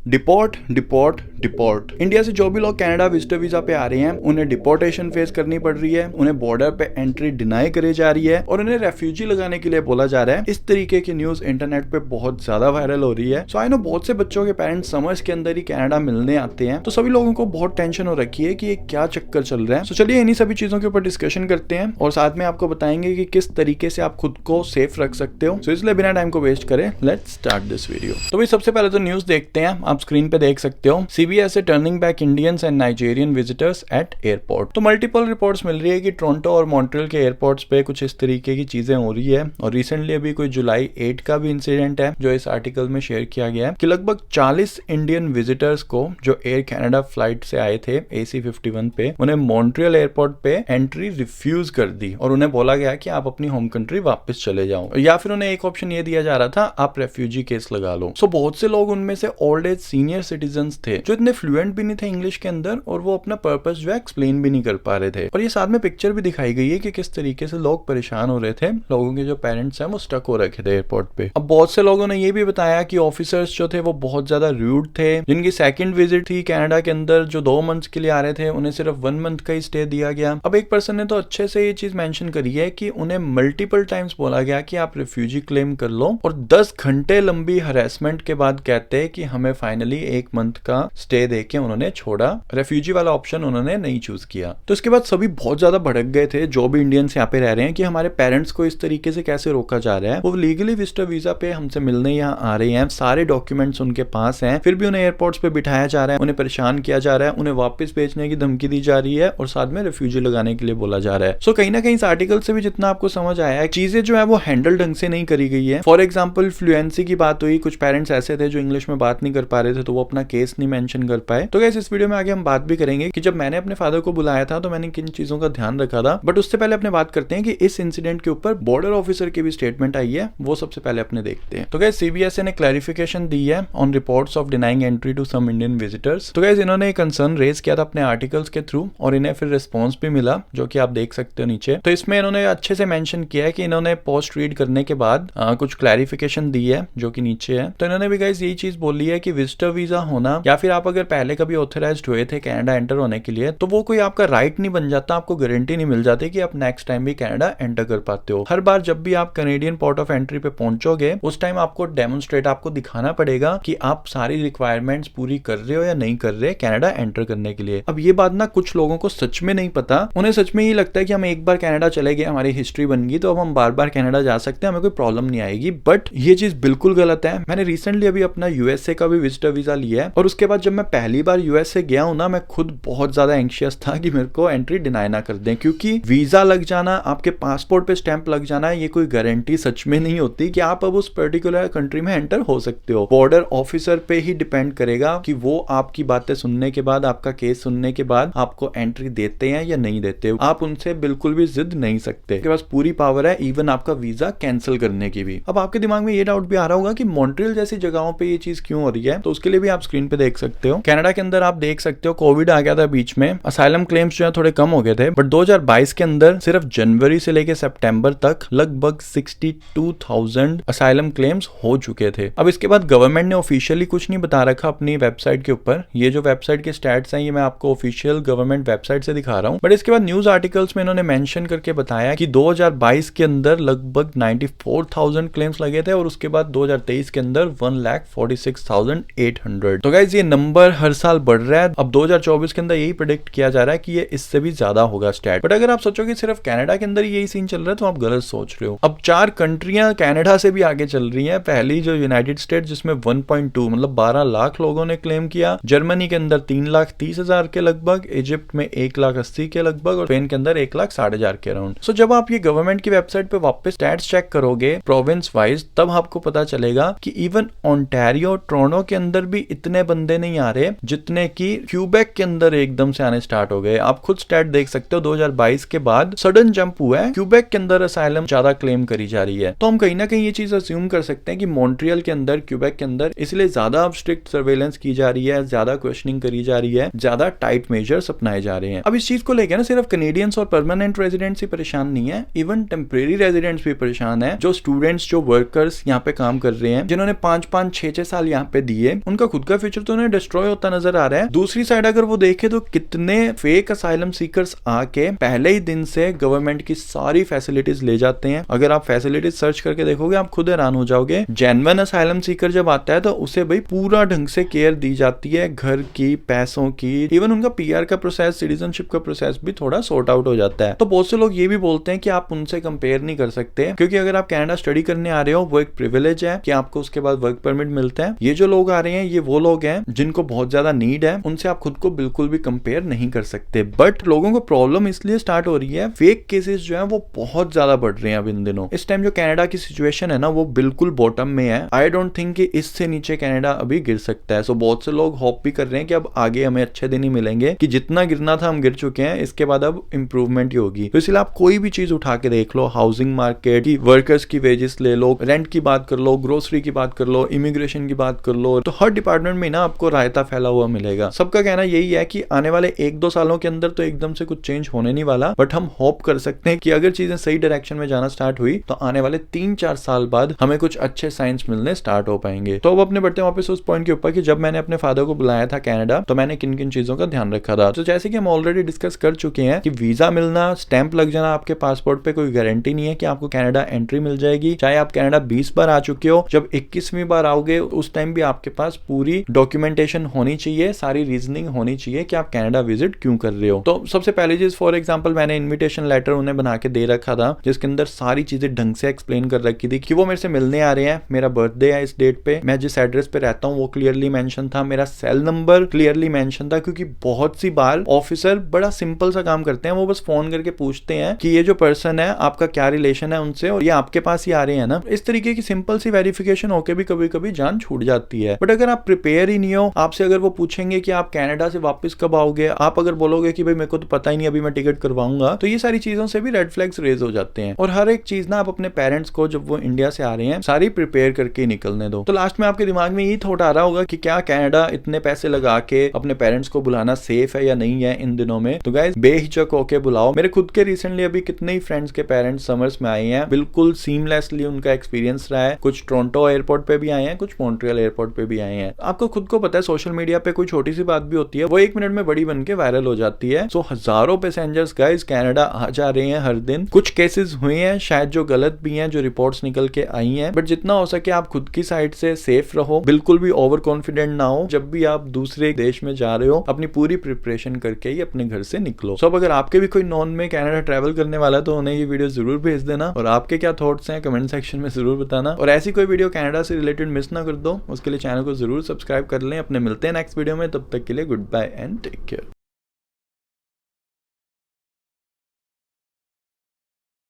Deport deport deport. India से जो भी लोग कनाडा विजिटर वीजा पे आ रहे हैं उन्हें डिपोर्टेशन फेस करनी पड़ रही है, उन्हें बॉर्डर पे एंट्री डिनाई करी जा रही है और उन्हें रेफ्यूजी लगाने के लिए बोला जा रहा है। इस तरीके की न्यूज इंटरनेट पे बहुत ज्यादा वायरल हो रही है। सो आई नो बहुत से बच्चों के पेरेंट्स समर्स के अंदर ही कनाडा मिलने आते हैं, तो सभी लोगों को बहुत टेंशन हो रखी है कि ये क्या चक्कर चल रहा है। तो चलिए इन्हीं सभी चीजों के ऊपर डिस्कशन करते हैं और साथ में आपको बताएंगे कि किस तरीके से आप खुद को सेफ रख सकते हो। सो इसलिए बिना टाइम को वेस्ट करें लेट्स स्टार्ट दिस वीडियो। तो भाई सबसे पहले तो न्यूज देखते हैं, आप स्क्रीन पे देख सकते हो। CBS से turning back Indians and Nigerian visitors eight airport. तो मल्टीपल रिपोर्ट्स मिल रही है कि टोरंटो और मॉन्ट्रियल के एयरपोर्ट्स पे कुछ इस तरीके की चीजें हो रही है और रिसेंटली अभी कोई जुलाई 8 का भी इंसिडेंट है जो इस आर्टिकल में शेयर किया गया है कि लगभग 40 इंडियन विजिटर्स को जो एयर कनाडा फ्लाइट से आए थे AC-51 पे, उन्हें मॉन्ट्रियल एयरपोर्ट पे एंट्री रिफ्यूज कर दी और उन्हें बोला गया कि आप अपनी होम कंट्री वापस चले जाओ, या फिर उन्हें एक ऑप्शन ये दिया जा रहा था आप रेफ्यूजी केस लगा लो। सो बहुत से लोग उनमें से ओल्ड एज सीनियर सिटीजन थे जो इतने फ्लुएंट भी नहीं थे इंग्लिश के अंदर और वो अपना पर्पस जो है एक्सप्लेन भी नहीं कर पा रहे थे। और ये साथ में पिक्चर भी दिखाई गई है कि किस तरीके से लोग परेशान हो रहे थे, लोगों के जो पेरेंट्स हैं वो स्टक हो रखे थे एयरपोर्ट पे। अब बहुत से लोगों ने ये भी बताया कि ऑफिसर्स जो थे वो बहुत ज्यादा रूड थे, जिनकी सेकंड विजिट थी कनाडा के अंदर, जो 2 मंथ्स के लिए आ रहे थे उन्हें सिर्फ 1 मंथ का ही स्टे दिया गया। अब एक पर्सन ने तो अच्छे से ये चीज मेंशन करी है कि उन्हें मल्टीपल टाइम्स बोला गया कि आप रिफ्यूजी क्लेम कर लो और 10 घंटे लंबी हरेसमेंट के बाद कहते हैं कि हमें फाइनली 1 मंथ का स्टे देके उन्होंने छोड़ा, रेफ्यूजी वाला ऑप्शन उन्होंने नहीं चूज किया। तो इसके बाद सभी बहुत ज्यादा भड़क गए थे जो भी इंडियंस यहाँ पे रह रहे हैं कि हमारे पेरेंट्स को इस तरीके से कैसे रोका जा रहा है। वो लीगली विजिटर वीजा पे हमसे मिलने यहाँ आ रहे हैं, सारे डॉक्यूमेंट्स उनके पास हैं, फिर भी उन्हें एयरपोर्ट्स पे बिठाया जा रहा है, उन्हें परेशान किया जा रहा है, उन्हें वापस भेजने की धमकी दी जा रही है और साथ में रेफ्यूजी लगाने के लिए बोला जा रहा है। सो कहीं ना कहीं इस आर्टिकल से भी जितना आपको समझ आया है चीजें जो है वो हैंडल ढंग से नहीं करी गई है। फॉर एग्जाम्पल फ्लुएंसी की बात हुई, कुछ पेरेंट्स ऐसे थे जो इंग्लिश में बात नहीं कर पा रहे थे तो वो अपना केस नहीं मेंशन कर पाए। तो गाइस इस वीडियो में आगे हम बात भी करेंगे कि जब मैंने अपने फादर को बुलाया था तो मैंने किन चीजों का ध्यान रखा था, बट उससे पहले अपने बात करते हैं कि इस इंसिडेंट के ऊपर बॉर्डर ऑफिसर की भी स्टेटमेंट आई है, वो सबसे पहले अपने देखते हैं। तो गाइस CBS ने क्लैरिफिकेशन दी है on reports of denying entry to some Indian visitors. तो गाइस इन्होंने कंसर्न रेज किया था अपने आर्टिकल्स के थ्रू और इन्हें फिर रिस्पॉन्स भी मिला जो कि आप देख सकते हो नीचे। तो इसमें इन्होंने अच्छे से मेंशन किया है कि इन्होंने पोस्ट रीड करने के बाद कुछ क्लैरिफिकेशन दी है जो कि नीचे है। तो इन्होंने भी गाइस यही चीज बोली है कि विजिटर वीजा होना या फिर आप अगर पहले कभी ऑथराइज्ड हुए थे कनाडा एंटर होने के लिए तो वो कोई आपका राइट नहीं बन जाता, आपको गारंटी नहीं मिल जाती कि आप नेक्स्ट टाइम भी कनाडा एंटर कर पाते हो। हर बार जब भी आप कनेडियन पोर्ट ऑफ एंट्री पे पहुंचोगे उस टाइम आपको डेमोन्स्ट्रेट, आपको दिखाना पड़ेगा कि आप सारी रिक्वायरमेंट्स पूरी कर रहे हो या नहीं कर रहे कनाडा एंटर करने के लिए। अब ये बात ना कुछ लोगों को सच में नहीं पता, उन्हें सच में ये लगता है कि हम एक बार कनाडा चले गए, हमारी हिस्ट्री बन गई तो अब हम बार बार कनाडा जा सकते हैं, हमें कोई प्रॉब्लम नहीं आएगी। बट ये चीज बिल्कुल गलत है। मैंने रिसेंटली अभी अपना USA का भी विजिटर वीजा लिया है और उसके बाद जब मैं पहली बार USA गया हूं ना, मैं खुद बहुत ज्यादा एंशियस था कि मेरे को एंट्री डिनाई ना कर दें, क्योंकि वीजा लग जाना, आपके पासपोर्ट पे स्टैंप लग जाना, ये कोई गारंटी सच में नहीं होती कि आप अब उस पर्टिकुलर कंट्री में एंटर हो सकते हो। बॉर्डर ऑफिसर पे ही डिपेंड करेगा कि वो आपकी बातें सुनने के बाद, आपका केस सुनने के बाद आपको एंट्री देते हैं या नहीं देते। आप उनसे बिल्कुल भी जिद नहीं सकते, आपके पास पूरी पावर है इवन आपका वीजा कैंसिल करने की भी। अब आपके दिमाग में ये डाउट भी आ रहा होगा कि मॉन्ट्रियल जैसी जगहों पे ये चीज क्यों हो रही है, तो उसके लिए भी आप स्क्रीन पे देख सकते हो। कनाडा के अंदर आप देख सकते हो कोविड आ गया था बीच में, असाइलम क्लेम्स जो है थोड़े कम हो गए थे, बट 2022 के अंदर सिर्फ जनवरी से लेके सितंबर तक लगभग 62,000 असाइलम क्लेम्स हो चुके थे। अब इसके बाद गवर्नमेंट ने ऑफिशियली कुछ नहीं बता रखा अपनी वेबसाइट के ऊपर, ये जो वेबसाइट के स्टैट्स हैं ये मैं आपको ऑफिशियल गवर्नमेंट वेबसाइट से दिखा रहा हूँ, बट इसके बाद न्यूज आर्टिकल्स में इन्होंने मेंशन करके बताया कि 2022 के अंदर लगभग 94,000 क्लेम्स लगे थे और उसके बाद 2023 के अंदर 1,46,800। तो गाइस ये नंबर हर साल बढ़ रहा है। अब 2024 के अंदर यही प्रेडिक्ट किया जा रहा है कि ये इससे भी ज्यादा होगा स्टैट। बट अगर आप सोचो कि सिर्फ कनाडा के अंदर यही सीन चल रहा है तो आप गलत सोच रहे हो। अब 4 कंट्रियां कनाडा से भी आगे चल रही हैं। पहली जो यूनाइटेड स्टेट जिसमें 1.2 मतलब 12 लाख लोगों ने क्लेम किया, जर्मनी के अंदर 3,30,000 के लगभग, इजिप्ट में 1,80,000 के लगभग और स्पेन के अंदर 1,60,000 के अराउंड। सो जब आप ये गवर्नमेंट की वेबसाइट पे वापस स्टैट्स चेक करोगे प्रोविंस वाइज, तब आपको पता चलेगा कि इवन ओंटारियो, टोरंटो के अंदर भी इतने बंदे नहीं आ रहे जितने कि क्यूबेक के अंदर एकदम से आने स्टार्ट हो गए। आप खुद स्टैट देख सकते हो, 2022 के बाद सडन जंप हुआ है, क्यूबेक के अंदर असाइलम ज्यादा क्लेम करी जा रही है। तो हम कहीं ना कहीं ये चीज अज्यूम कर सकते हैं कि मॉन्ट्रियल के अंदर, क्यूबेक के अंदर इसलिए ज्यादा अब स्ट्रिक्ट सर्वेलेंस की जा रही है, ज्यादा क्वेश्चनिंग करी जा रही है, ज्यादा टाइट मेजर्स अपनाए जा रहे हैं। अब इस चीज को लेकर ना सिर्फ कैनेडियंस और परमानेंट रेजिडेंट्स ही परेशान नहीं है, इवन टेम्परेरी रेजिडेंट्स भी परेशान है। जो स्टूडेंट्स, जो वर्कर्स यहाँ पे काम कर रहे हैं, जिन्होंने 5-5, 6-6 साल यहाँ पे दिए, लिए उनका खुद का फ्यूचर तो उन्हें डिस्ट्रॉय होता नजर आ रहा है। दूसरी साइड अगर वो देखे तो कितने फेक असाइलम सीकर्स आके पहले ही दिन से गवर्नमेंट की सारी फैसिलिटीज ले जाते हैं। अगर आप फैसिलिटीज सर्च करके देखोगे आप खुद हैरान हो जाओगे। जेन्युइन असाइलम सीकर जब आता है तो उसे भाई पूरा ढंग से केयर दी जाती है, घर की, पैसों की, इवन उनका पीआर का प्रोसेस, सिटीजनशिप का प्रोसेस भी थोड़ा सॉर्ट आउट हो जाता है। तो बहुत से लोग ये भी बोलते हैं कि आप उनसे कंपेयर नहीं कर सकते, क्योंकि अगर आप कनाडा स्टडी करने आ रहे हो वो एक प्रिविलेज है कि आपको उसके बाद वर्क परमिट मिलता है। ये जो लोग आ रहे हैं ये वो लोग हैं जिनको बहुत ज्यादा नीड है, उनसे आप खुद को बिल्कुल भी कंपेयर नहीं कर सकते। बट लोगों को प्रॉब्लम इसलिए स्टार्ट हो रही है, फेक केसेस जो है वो बहुत ज्यादा बढ़ रहे हैं अब इन दिनों। इस टाइम जो कनाडा की सिचुएशन है ना वो बिल्कुल बॉटम में है। आई डोंट थिंक कि इससे नीचे कनाडा अभी गिर सकता है। सो बहुत से लोग होप भी कर रहे हैं कि अब आगे हमें अच्छे दिन ही मिलेंगे, कि जितना गिरना था हम गिर चुके हैं, इसके बाद अब इंप्रूवमेंट ही होगी। तो इसलिए आप कोई भी चीज उठा के देख लो, हाउसिंग मार्केट की, वर्कर्स की वेजेस ले लो, रेंट की बात कर लो, ग्रोसरी की बात कर लो, इमिग्रेशन की बात कर लो, तो हर डिपार्टमेंट में ना आपको रायता फैला हुआ मिलेगा। सबका कहना यही है कि आने वाले 1-2 सालों के अंदर तो एकदम से कुछ चेंज होने नहीं वाला, बट हम होप कर सकते हैं कि अगर चीजें सही डायरेक्शन में जाना स्टार्ट हुई तो आने वाले 3-4 साल बाद हमें कुछ अच्छे साइंस मिलने स्टार्ट हो पाएंगे। तो अब अपने बढ़ते वापस उस पॉइंट के ऊपर कि जब मैंने अपने फादर को बुलाया था कनाडा तो मैंने किन किन चीजों का ध्यान रखा था। तो जैसे कि हम ऑलरेडी डिस्कस कर चुके हैं कि वीजा मिलना, स्टैंप लग जाना आपके पासपोर्ट पे कोई गारंटी नहीं है कि आपको कनाडा एंट्री मिल जाएगी। चाहे आप कनाडा 20 बार आ चुके हो, जब 21वीं बार आओगे उस टाइम भी आपके पास पूरी डॉक्यूमेंटेशन होनी चाहिए, सारी रीजनिंग होनी चाहिए कि आप कनाडा विजिट क्यों कर रहे हो। तो सबसे पहले चीज, फॉर एग्जांपल मैंने इनविटेशन लेटर उन्हें बना के दे रखा था जिसके अंदर सारी चीजें ढंग से एक्सप्लेन कर रखी थी कि वो मेरे से मिलने आ रहे हैं, मेरा बर्थडे है इस डेट पे, मैं जिस एड्रेस पे रहता हूँ वो क्लियरली मेंशन था, मेरा सेल नंबर क्लियरली मेंशन था। क्योंकि बहुत सी बार ऑफिसर बड़ा सिंपल सा काम करते हैं, वो बस फोन करके पूछते हैं कि ये जो पर्सन है आपका क्या रिलेशन है उनसे और ये आपके पास ही आ रहे हैं ना। इस तरीके की सिंपल सी वेरिफिकेशन होके भी कभी कभी जान छूट जाती है। बट अगर आप प्रिपेयर ही नहीं हो, आपसे अगर वो पूछेंगे कि आप कनाडा से वापस कब आओगे, आप अगर बोलोगे कि भाई मेरे को तो पता ही नहीं, अभी मैं टिकट करवाऊंगा, तो ये सारी चीजों से भी रेड फ्लैग्स रेज हो जाते हैं। और हर एक चीज ना आप अपने पेरेंट्स को जब वो इंडिया से आ रहे हैं सारी प्रिपेयर करके निकलने दो। तो लास्ट में आपके दिमाग में यही थॉट आ रहा होगा कि क्या कनाडा इतने पैसे लगा के अपने पेरेंट्स को बुलाना सेफ है या नहीं है इन दिनों में। तो गाइस बेहिचक होके बुलाओ। मेरे खुद के रिसेंटली अभी कितने ही फ्रेंड्स के पेरेंट्स समर्स में आए हैं, बिल्कुल सीमलेसली उनका एक्सपीरियंस रहा है। कुछ टोरंटो एयरपोर्ट पे भी आए हैं, कुछ मॉन्ट्रियल एयरपोर्ट पे भी आए हैं। आपको खुद को पता है सोशल मीडिया पे कोई छोटी सी बात भी होती है वो 1 मिनट में बड़ी बन के वायरल हो जाती है। सो हजारों पैसेंजर्स गाइस कनाडा आ जा रहे हैं हर दिन। कुछ केसेस हुए हैं शायद जो गलत भी हैं, जो रिपोर्ट्स निकल के आई हैं, बट जितना हो सके आप खुद की साइड से सेफ रहो, बिल्कुल भी ओवर कॉन्फिडेंट ना हो। जब भी आप दूसरे देश में जा रहे हो अपनी पूरी प्रिपरेशन करके ही अपने घर से निकलो। सो अब अगर आपके भी कोई नॉन में कनाडा ट्रैवल करने वाला है तो उन्हें ये वीडियो जरूर भेज देना और आपके क्या थॉट्स हैं कमेंट सेक्शन में जरूर बताना। और ऐसी कोई वीडियो कनाडा से रिलेटेड मिस ना कर दो, उसके लिए चैनल को जरूर सब्सक्राइब कर लें। अपने मिलते हैं नेक्स्ट वीडियो में, तब तक के लिए goodbye and take care.